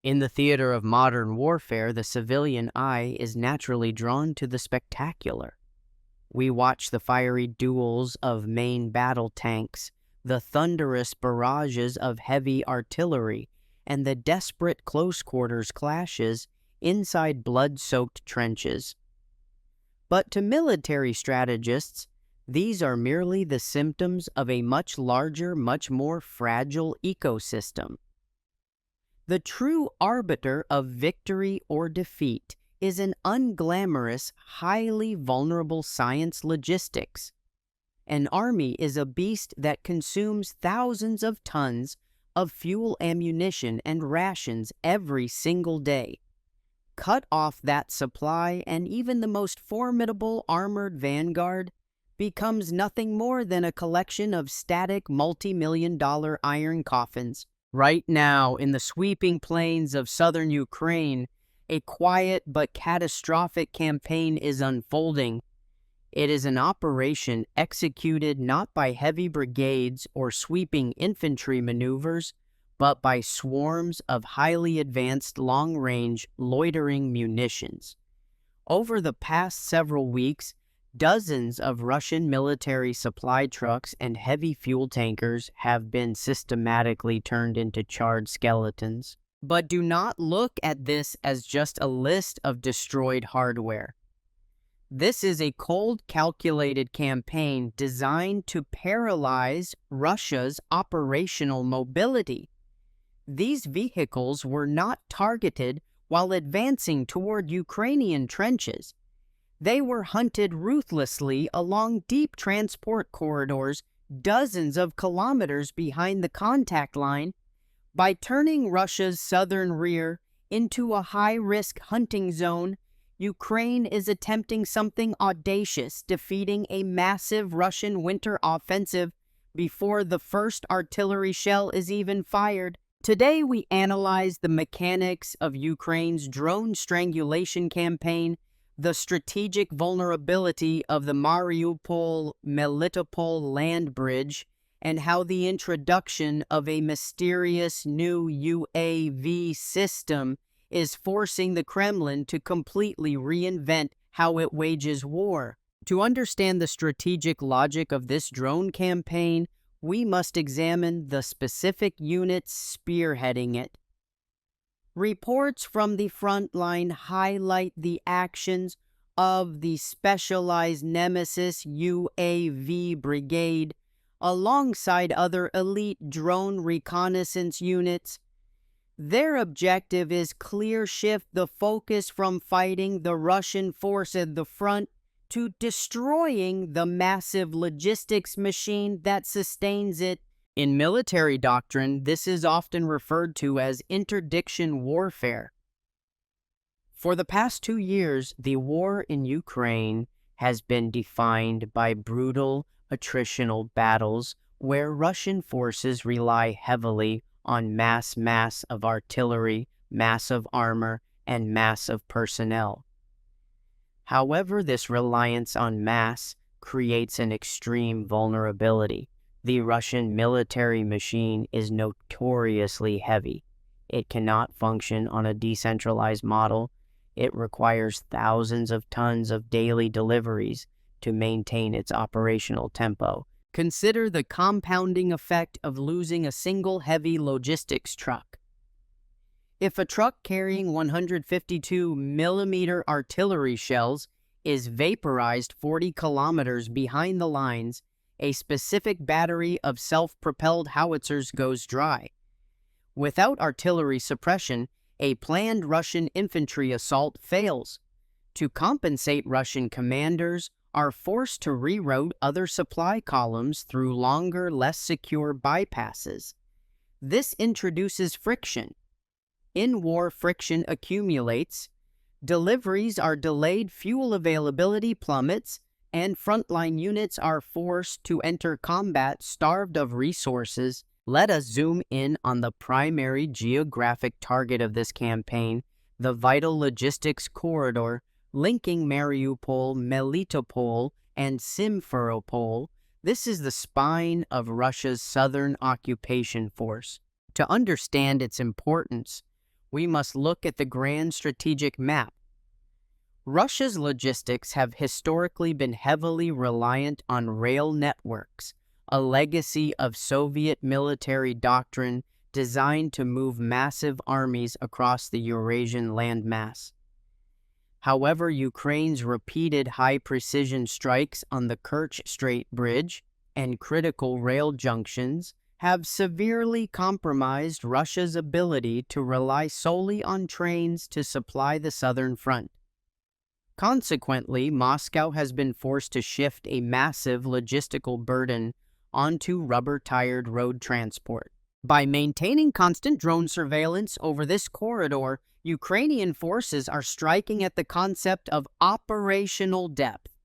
In the theater of modern warfare, the civilian eye is naturally drawn to the spectacular. We watch the fiery duels of main battle tanks, the thunderous barrages of heavy artillery, and the desperate close-quarters clashes inside blood-soaked trenches. But to military strategists, these are merely the symptoms of a much larger, much more fragile ecosystem. The true arbiter of victory or defeat is an unglamorous, highly vulnerable science logistics. An army is a beast that consumes thousands of tons of fuel, ammunition, and rations every single day. Cut off that supply, and even the most formidable armored vanguard becomes nothing more than a collection of static multi-million-dollar iron coffins. Right now, in the sweeping plains of southern Ukraine, a quiet but catastrophic campaign is unfolding. It is an operation executed not by heavy brigades or sweeping infantry maneuvers, but by swarms of highly advanced long-range loitering munitions. Over the past several weeks, dozens of Russian military supply trucks and heavy fuel tankers have been systematically turned into charred skeletons. But do not look at this as just a list of destroyed hardware. This is a cold, calculated campaign designed to paralyze Russia's operational mobility. These vehicles were not targeted while advancing toward Ukrainian trenches. They were hunted ruthlessly along deep transport corridors dozens of kilometers behind the contact line. By turning Russia's southern rear into a high-risk hunting zone, Ukraine is attempting something audacious, defeating a massive Russian winter offensive before the first artillery shell is even fired. Today, we analyze the mechanics of Ukraine's drone strangulation campaign, the strategic vulnerability of the Mariupol-Melitopol land bridge, and how the introduction of a mysterious new UAV system is forcing the Kremlin to completely reinvent how it wages war. To understand the strategic logic of this drone campaign, we must examine the specific units spearheading it. Reports from the front line highlight the actions of the Specialized Nemesis UAV Brigade alongside other elite drone reconnaissance units. Their objective is clear: shift the focus from fighting the Russian force at the front to destroying the massive logistics machine that sustains it. In military doctrine, this is often referred to as interdiction warfare. For the past 2 years, the war in Ukraine has been defined by brutal attritional battles where Russian forces rely heavily on mass of artillery, massive armor, and massive personnel. However, this reliance on mass creates an extreme vulnerability. The Russian military machine is notoriously heavy. It cannot function on a decentralized model. It requires thousands of tons of daily deliveries to maintain its operational tempo. Consider the compounding effect of losing a single heavy logistics truck. If a truck carrying 152mm artillery shells is vaporized 40 kilometers behind the lines, a specific battery of self-propelled howitzers goes dry. Without artillery suppression, a planned Russian infantry assault fails. To compensate, Russian commanders are forced to reroute other supply columns through longer, less secure bypasses. This introduces friction. In war, friction accumulates, deliveries are delayed, fuel availability plummets, and frontline units are forced to enter combat starved of resources. Let us zoom in on the primary geographic target of this campaign, the vital logistics corridor linking Mariupol-Melitopol and Simferopol. This is the spine of Russia's southern occupation force. To understand its importance, we must look at the grand strategic map. Russia's logistics have historically been heavily reliant on rail networks, a legacy of Soviet military doctrine designed to move massive armies across the Eurasian landmass. However, Ukraine's repeated high-precision strikes on the Kerch Strait Bridge and critical rail junctions have severely compromised Russia's ability to rely solely on trains to supply the southern front. Consequently, Moscow has been forced to shift a massive logistical burden onto rubber-tired road transport. By maintaining constant drone surveillance over this corridor, Ukrainian forces are striking at the concept of operational depth.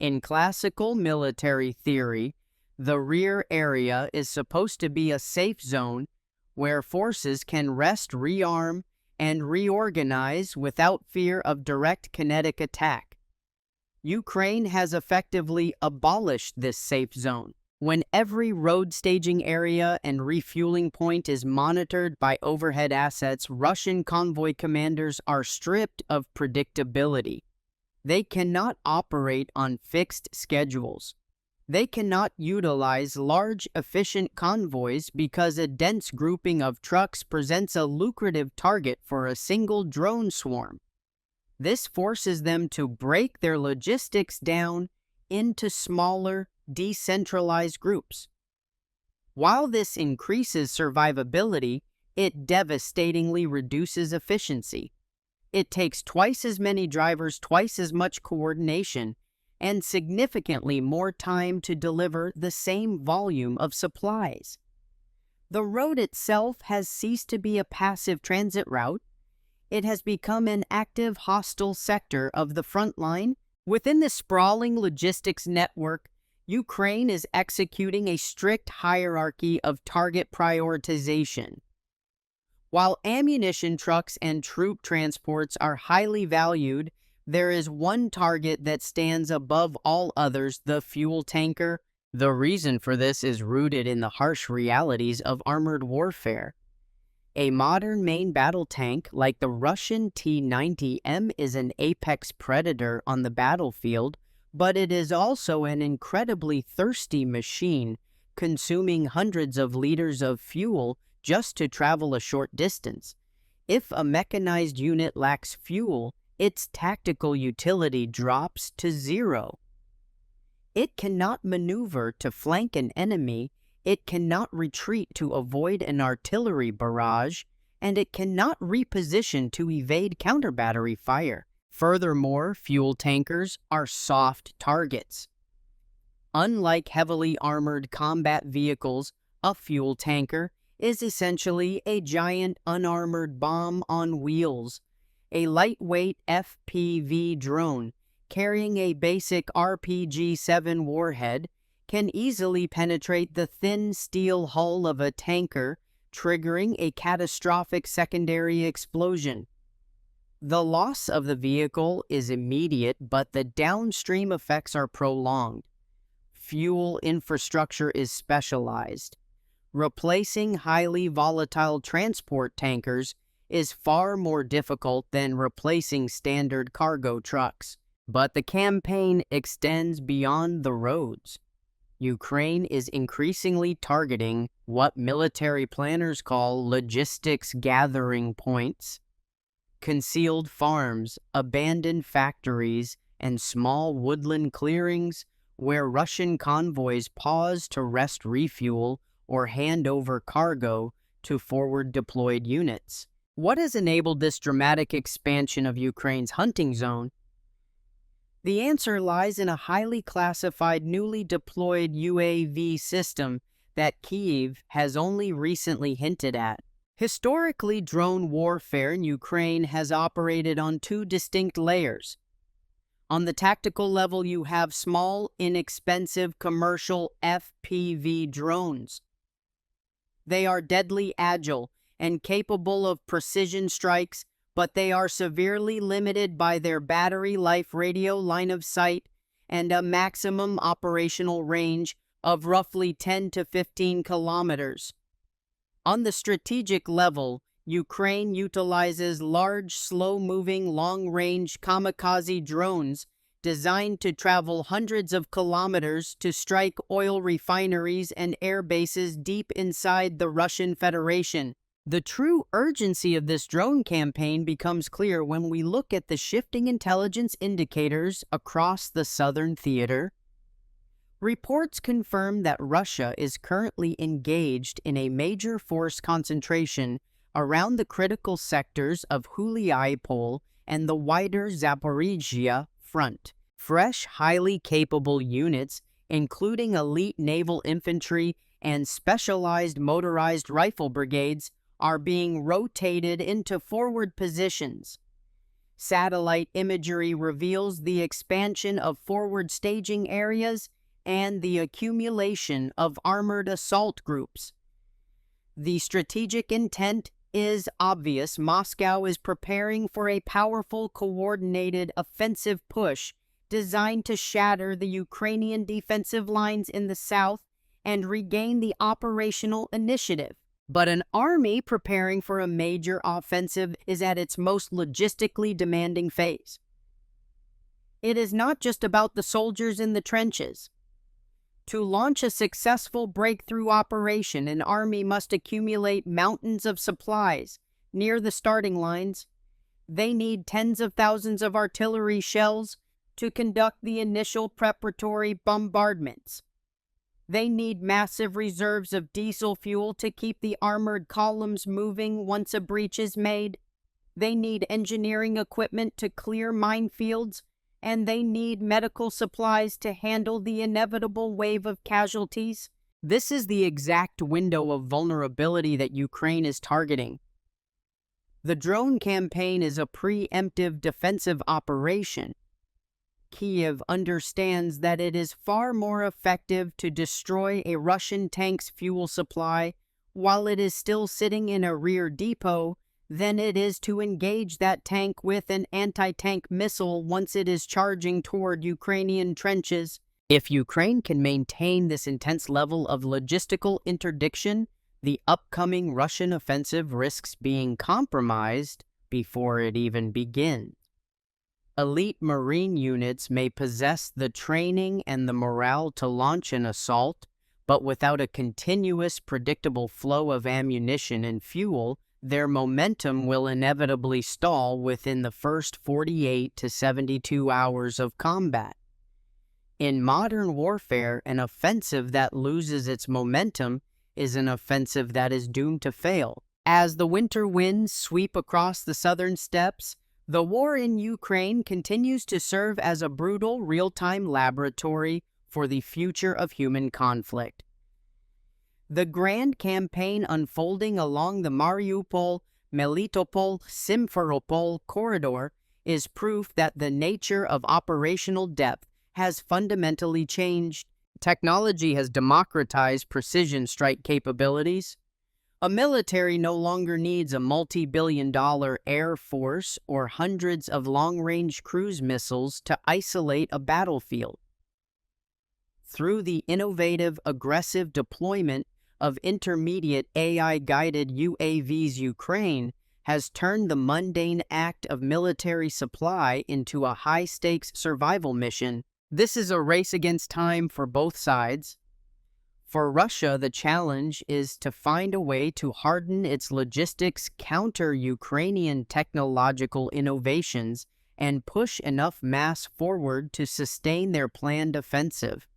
In classical military theory, the rear area is supposed to be a safe zone where forces can rest, rearm, and reorganize without fear of direct kinetic attack. Ukraine has effectively abolished this safe zone. When every road staging area and refueling point is monitored by overhead assets, Russian convoy commanders are stripped of predictability. They cannot operate on fixed schedules. They cannot utilize large, efficient convoys because a dense grouping of trucks presents a lucrative target for a single drone swarm. This forces them to break their logistics down into smaller, decentralized groups. While this increases survivability, it devastatingly reduces efficiency. It takes twice as many drivers, twice as much coordination, and significantly more time to deliver the same volume of supplies. The road itself has ceased to be a passive transit route. It has become an active hostile sector of the front line. Within the sprawling logistics network, Ukraine is executing a strict hierarchy of target prioritization. While ammunition trucks and troop transports are highly valued, there is one target that stands above all others: the fuel tanker. The reason for this is rooted in the harsh realities of armored warfare. A modern main battle tank like the Russian T-90M is an apex predator on the battlefield, but it is also an incredibly thirsty machine, consuming hundreds of liters of fuel just to travel a short distance. If a mechanized unit lacks fuel, its tactical utility drops to zero. It cannot maneuver to flank an enemy, it cannot retreat to avoid an artillery barrage, and it cannot reposition to evade counter-battery fire. Furthermore, fuel tankers are soft targets. Unlike heavily armored combat vehicles, a fuel tanker is essentially a giant unarmored bomb on wheels. A lightweight FPV drone carrying a basic RPG-7 warhead can easily penetrate the thin steel hull of a tanker, triggering a catastrophic secondary explosion. The loss of the vehicle is immediate, but the downstream effects are prolonged. Fuel infrastructure is specialized. Replacing highly volatile transport tankers is far more difficult than replacing standard cargo trucks. But the campaign extends beyond the roads. Ukraine is increasingly targeting what military planners call logistics gathering points. Concealed farms, abandoned factories, and small woodland clearings where Russian convoys pause to rest, refuel, or hand over cargo to forward-deployed units. What has enabled this dramatic expansion of Ukraine's hunting zone? The answer lies in a highly classified, newly deployed UAV system that Kyiv has only recently hinted at. Historically, drone warfare in Ukraine has operated on two distinct layers. On the tactical level, you have small, inexpensive commercial FPV drones. They are deadly agile and capable of precision strikes, but they are severely limited by their battery life, radio line of sight, and a maximum operational range of roughly 10 to 15 kilometers. On the strategic level, Ukraine utilizes large, slow-moving, long-range kamikaze drones designed to travel hundreds of kilometers to strike oil refineries and air bases deep inside the Russian Federation. The true urgency of this drone campaign becomes clear when we look at the shifting intelligence indicators across the southern theater. Reports confirm that Russia is currently engaged in a major force concentration around the critical sectors of Mariupol and the wider Zaporizhia front. Fresh, highly capable units, including elite naval infantry and specialized motorized rifle brigades, are being rotated into forward positions. Satellite imagery reveals the expansion of forward staging areas and the accumulation of armored assault groups. The strategic intent is obvious. Moscow is preparing for a powerful, coordinated offensive push designed to shatter the Ukrainian defensive lines in the south and regain the operational initiative. But an army preparing for a major offensive is at its most logistically demanding phase. It is not just about the soldiers in the trenches. To launch a successful breakthrough operation, an army must accumulate mountains of supplies near the starting lines. They need tens of thousands of artillery shells to conduct the initial preparatory bombardments. They need massive reserves of diesel fuel to keep the armored columns moving once a breach is made. They need engineering equipment to clear minefields, and they need medical supplies to handle the inevitable wave of casualties. This is the exact window of vulnerability that Ukraine is targeting. The drone campaign is a preemptive defensive operation. Kiev understands that it is far more effective to destroy a Russian tank's fuel supply while it is still sitting in a rear depot than it is to engage that tank with an anti-tank missile once it is charging toward Ukrainian trenches. If Ukraine can maintain this intense level of logistical interdiction, the upcoming Russian offensive risks being compromised before it even begins. Elite Marine units may possess the training and the morale to launch an assault, but without a continuous, predictable flow of ammunition and fuel, their momentum will inevitably stall within the first 48 to 72 hours of combat. In modern warfare, an offensive that loses its momentum is an offensive that is doomed to fail. As the winter winds sweep across the southern steppes, the war in Ukraine continues to serve as a brutal, real-time laboratory for the future of human conflict. The grand campaign unfolding along the Mariupol-Melitopol-Simferopol corridor is proof that the nature of operational depth has fundamentally changed. Technology has democratized precision strike capabilities. A military no longer needs a multi-billion-dollar air force or hundreds of long-range cruise missiles to isolate a battlefield. Through the innovative, aggressive deployment of intermediate AI-guided UAVs, Ukraine has turned the mundane act of military supply into a high-stakes survival mission. This is a race against time for both sides. For Russia, the challenge is to find a way to harden its logistics, counter Ukrainian technological innovations, and push enough mass forward to sustain their planned offensive.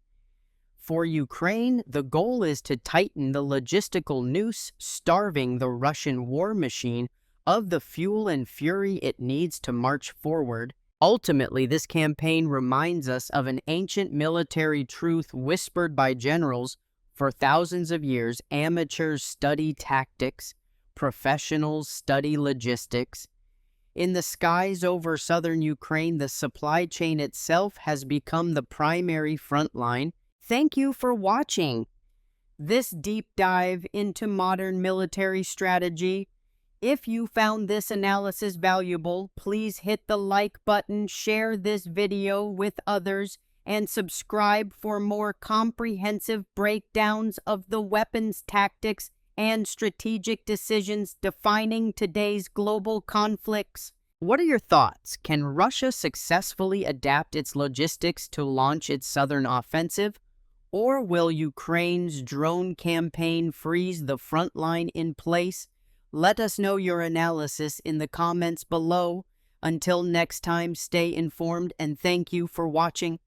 For Ukraine, the goal is to tighten the logistical noose, starving the Russian war machine of the fuel and fury it needs to march forward. Ultimately, this campaign reminds us of an ancient military truth whispered by generals. For thousands of years, amateurs study tactics, professionals study logistics. In the skies over southern Ukraine, the supply chain itself has become the primary front line. Thank you for watching this deep dive into modern military strategy. If you found this analysis valuable, please hit the like button, share this video with others, and subscribe for more comprehensive breakdowns of the weapons, tactics, and strategic decisions defining today's global conflicts. What are your thoughts? Can Russia successfully adapt its logistics to launch its southern offensive? Or will Ukraine's drone campaign freeze the front line in place? Let us know your analysis in the comments below. Until next time, stay informed and thank you for watching.